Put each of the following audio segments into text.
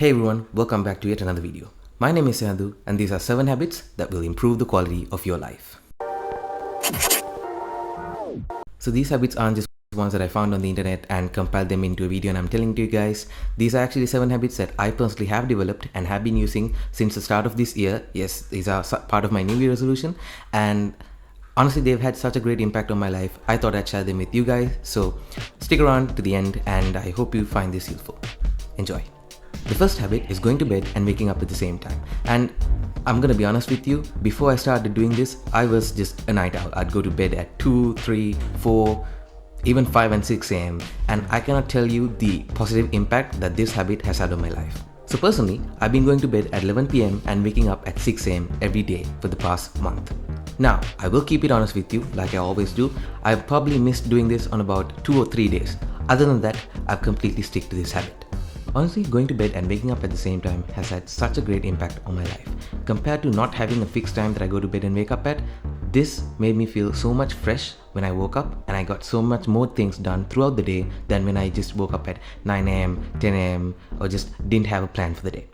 Hey everyone, welcome back to yet another video. My name is Sandhu and these are 7 habits that will improve the quality of your life. So these habits aren't just ones that I found on the internet and compiled them into a video and I'm telling to you guys. These are actually 7 habits that I personally have developed and have been using since the start of this year. Yes, these are part of my New Year resolution and honestly they've had such a great impact on my life. I thought I'd share them with you guys. So stick around to the end and I hope you find this useful. Enjoy. The first habit is going to bed and waking up at the same time. And I'm gonna be honest with you, before I started doing this, I was just a night owl. I'd go to bed at 2, 3, 4, even 5 and 6 a.m. And I cannot tell you the positive impact that this habit has had on my life. So personally, I've been going to bed at 11 p.m. and waking up at 6 a.m. every day for the past month. Now, I will keep it honest with you, like I always do. I've probably missed doing this on about 2 or 3 days. Other than that, I've completely stick to this habit. Honestly, going to bed and waking up at the same time has had such a great impact on my life. Compared to not having a fixed time that I go to bed and wake up at, this made me feel so much fresh when I woke up and I got so much more things done throughout the day than when I just woke up at 9 a.m., 10 a.m. or just didn't have a plan for the day.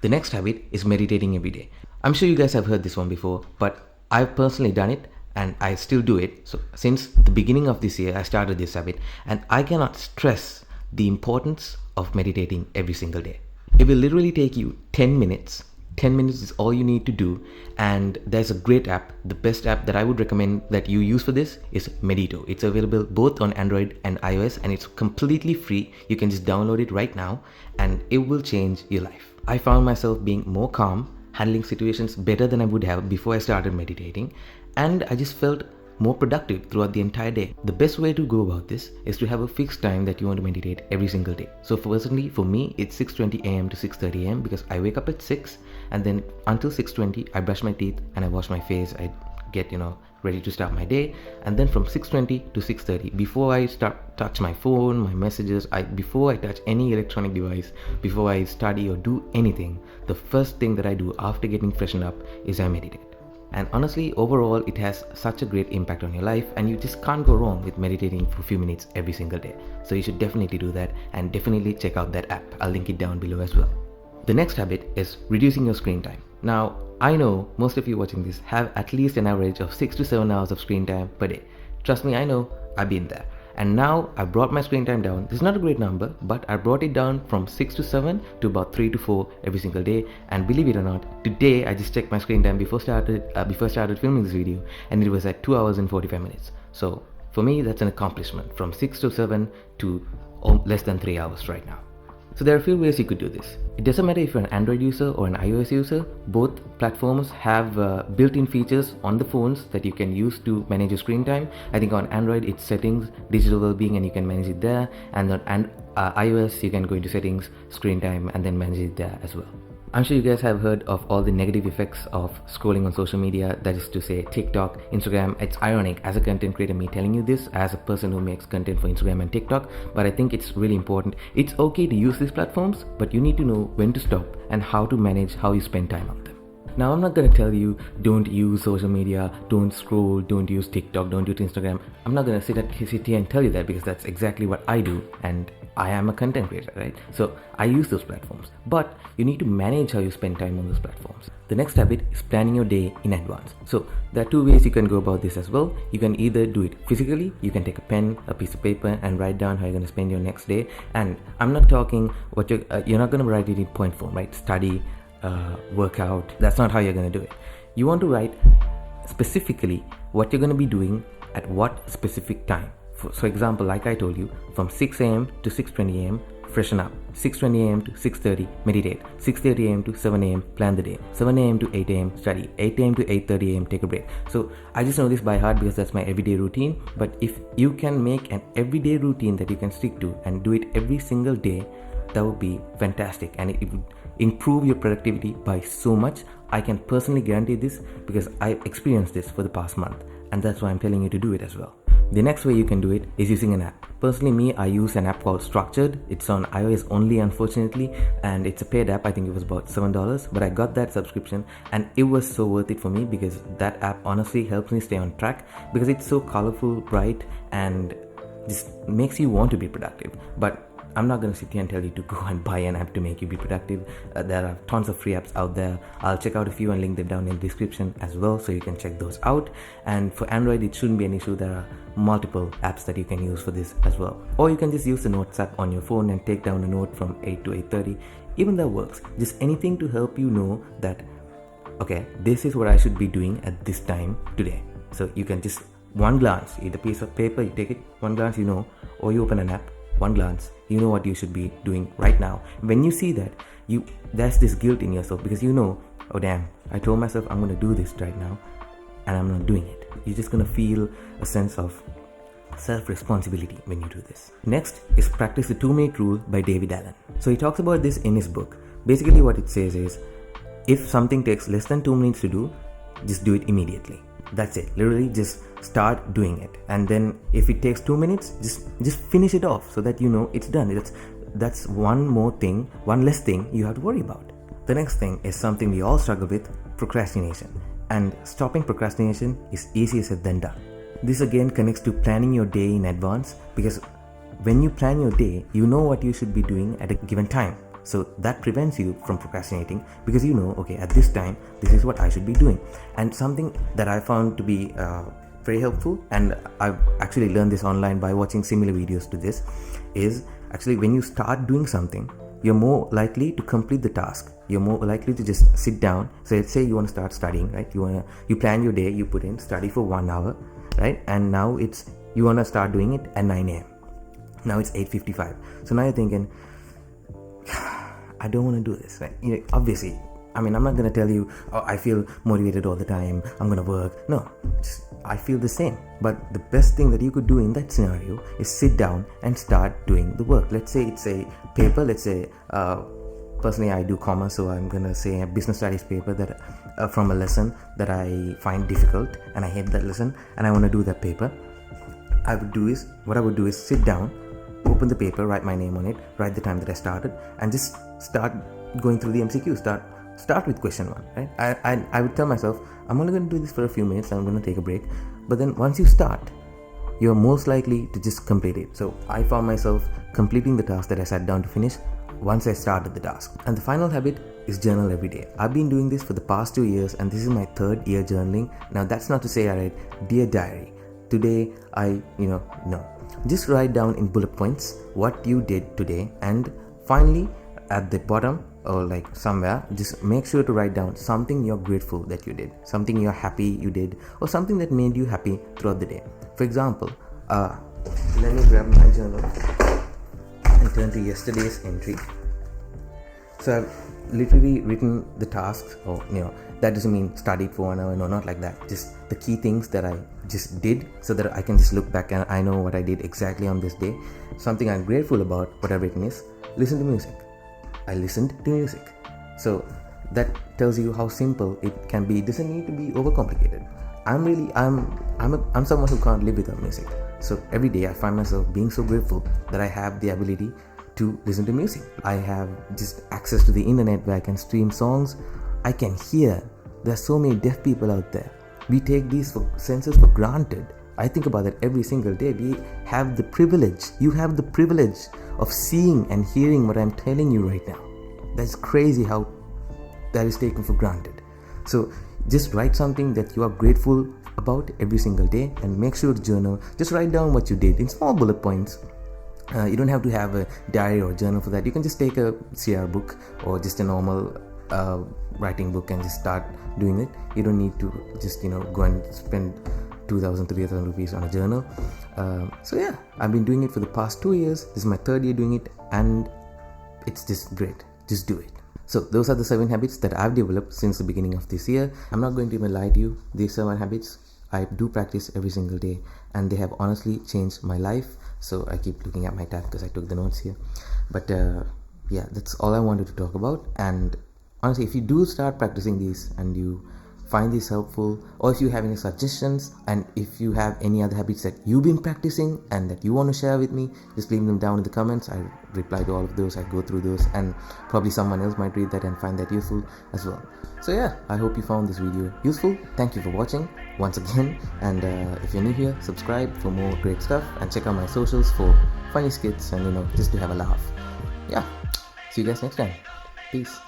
The next habit is meditating every day. I'm sure you guys have heard this one before, but I've personally done it and I still do it. So since the beginning of this year, I started this habit and I cannot stress the importance of meditating every single day. It will literally take you 10 minutes. 10 minutes is all you need to do, and there's a great app. The best app that I would recommend that you use for this is Medito. It's available both on Android and iOS and it's completely free. You can just download it right now and it will change your life. I found myself being more calm, handling situations better than I would have before I started meditating, and I just felt more productive throughout the entire day. The best way to go about this is to have a fixed time that you want to meditate every single day. So personally, for me, it's 6:20 a.m. to 6:30 a.m. because I wake up at 6 and then until 6:20, I brush my teeth and I wash my face. I get, ready to start my day. And then from 6:20 to 6:30, before I touch my phone, my messages, before I touch any electronic device, before I study or do anything, the first thing that I do after getting freshened up is I meditate. And honestly, overall, it has such a great impact on your life and you just can't go wrong with meditating for a few minutes every single day. So you should definitely do that and definitely check out that app. I'll link it down below as well. The next habit is reducing your screen time. Now, I know most of you watching this have at least an average of 6 to 7 hours of screen time per day. Trust me, I know, I've been there. And now I brought my screen time down. This is not a great number, but I brought it down from 6 to 7 to about 3 to 4 every single day. And believe it or not, today I just checked my screen time before I started filming this video, and it was at 2 hours and 45 minutes. So for me, that's an accomplishment from 6 to 7 to less than 3 hours right now. So there are a few ways you could do this. It doesn't matter if you're an Android user or an iOS user. Both platforms have built-in features on the phones that you can use to manage your screen time. I think on Android it's settings, digital well-being, and you can manage it there. And on iOS you can go into settings, screen time, and then manage it there as well. I'm sure you guys have heard of all the negative effects of scrolling on social media, that is to say TikTok, Instagram. It's ironic as a content creator me telling you this as a person who makes content for Instagram and TikTok, but I think it's really important. It's okay to use these platforms, but you need to know when to stop and how to manage how you spend time on them. Now, I'm not going to tell you don't use social media, don't scroll, don't use TikTok, don't use Instagram. I'm not going to sit here and tell you that because that's exactly what I do and I am a content creator, right? So I use those platforms, but you need to manage how you spend time on those platforms. The next habit is planning your day in advance. So there are 2 ways you can go about this as well. You can either do it physically, you can take a pen, a piece of paper and write down how you're going to spend your next day. And I'm not talking what you're not going to write it in point form, right? Study, workout. That's not how you're going to do it. You want to write specifically what you're going to be doing at what specific time. For example, like I told you, from 6 a.m. to 6:20 a.m. freshen up, 6:20 a.m. to 6:30 meditate, 6:30 a.m. to 7 a.m. plan the day, 7 a.m. to 8 a.m. study, 8 a.m. to 8:30 a.m. take a break. So I just know this by heart because that's my everyday routine. But if you can make an everyday routine that you can stick to and do it every single day, that would be fantastic and it would improve your productivity by so much. I can personally guarantee this because I've experienced this for the past month, and that's why I'm telling you to do it as well. The next way you can do it is using an app. Personally, me, I use an app called Structured. It's on iOS only, unfortunately, and it's a paid app. I think it was about $7, but I got that subscription and it was so worth it for me because that app honestly helps me stay on track because it's so colorful, bright, and just makes you want to be productive. But I'm not going to sit here and tell you to go and buy an app to make you be productive. There are tons of free apps out there. I'll check out a few and link them down in the description as well, so you can check those out. And for Android, it shouldn't be an issue. There are multiple apps that you can use for this as well. Or you can just use the Notes app on your phone and take down a note from 8 to 8:30. Even that works. Just anything to help you know that, okay, this is what I should be doing at this time today. So you can just one glance, either piece of paper, you take it, one glance, you know, or you open an app, one glance, you know what you should be doing right now. When you see that, there's this guilt in yourself, because you know, oh damn, I told myself I'm going to do this right now and I'm not doing it. You're just going to feel a sense of self-responsibility when you do this. Next is practice the 2-minute rule by David Allen. So he talks about this in his book. Basically what it says is, if something takes less than 2 minutes to do, just do it immediately. That's it. Literally just start doing it. And then if it takes 2 minutes, just finish it off so that you know it's done. That's one more thing, one less thing you have to worry about. The next thing is something we all struggle with, procrastination. And stopping procrastination is easier said than done. This again connects to planning your day in advance, because when you plan your day, you know what you should be doing at a given time. So that prevents you from procrastinating, because you know, okay, at this time, this is what I should be doing. And something that I found to be very helpful, and I've actually learned this online by watching similar videos to this, is actually when you start doing something, you're more likely to complete the task. You're more likely to just sit down. So let's say you want to start studying, right? You plan your day, you put in study for 1 hour, right? And now you want to start doing it at 9 a.m. Now it's 8:55. So now you're thinking, I don't want to do this, right? Obviously, I mean, I'm not going to tell you, oh, I feel motivated all the time, I'm going to work. No, I feel the same. But the best thing that you could do in that scenario is sit down and start doing the work. Let's say it's a paper, let's say, personally I do commerce, so I'm going to say a business studies paper that from a lesson that I find difficult and I hate that lesson and I want to do that paper. What I would do is sit down, open the paper, write my name on it, write the time that I started, and just start going through the MCQ. Start with question 1, right? I would tell myself, I'm only going to do this for a few minutes, I'm going to take a break. But then once you start, you're most likely to just complete it. So I found myself completing the task that I sat down to finish once I started the task. And the final habit is journal every day. I've been doing this for the past 2 years, and this is my 3rd year journaling. Now that's not to say I write, dear diary, today no. Just write down in bullet points what you did today, and finally at the bottom or like somewhere, just make sure to write down something you're grateful that you did, something you're happy you did, or something that made you happy throughout the day. For example, let me grab my journal and turn to yesterday's entry. So I've literally written the tasks, or that doesn't mean studied for 1 hour, no, not like that. Just the key things that I just did, so that I can just look back and I know what I did exactly on this day. Something I'm grateful about, what I've written is, listen to music. I listened to music. So that tells you how simple it can be. It doesn't need to be overcomplicated. I'm someone who can't live without music. So every day I find myself being so grateful that I have the ability to listen to music. I have just access to the internet where I can stream songs. I can hear. There are so many deaf people out there. We take these senses for granted. I think about that every single day. We have the privilege. You have the privilege of seeing and hearing what I'm telling you right now. That's crazy how that is taken for granted. So just write something that you are grateful about every single day, and make sure to journal. Just write down what you did in small bullet points. You don't have to have a diary or journal for that. You can just take a CR book or just a normal writing book and just start doing it. You don't need to just go and spend 2,000, 3,000 rupees on a journal. So yeah, I've been doing it for the past 2 years. This is my 3rd year doing it, and it's just great. Just do it. So those are the 7 habits that I've developed since the beginning of this year. I'm not going to even lie to you. These 7 habits I do practice every single day, and they have honestly changed my life. So I keep looking at my tab because I took the notes here. But yeah, that's all I wanted to talk about. And honestly, if you do start practicing these and you find this helpful, or if you have any suggestions, and if you have any other habits that you've been practicing and that you want to share with me, just leave them down in the comments. I reply to all of those, I go through those, and probably someone else might read that and find that useful as well. So yeah, I hope you found this video useful. Thank you for watching once again, and if you're new here, subscribe for more great stuff, and check out my socials for funny skits and just to have a laugh. Yeah, see you guys next time. Peace.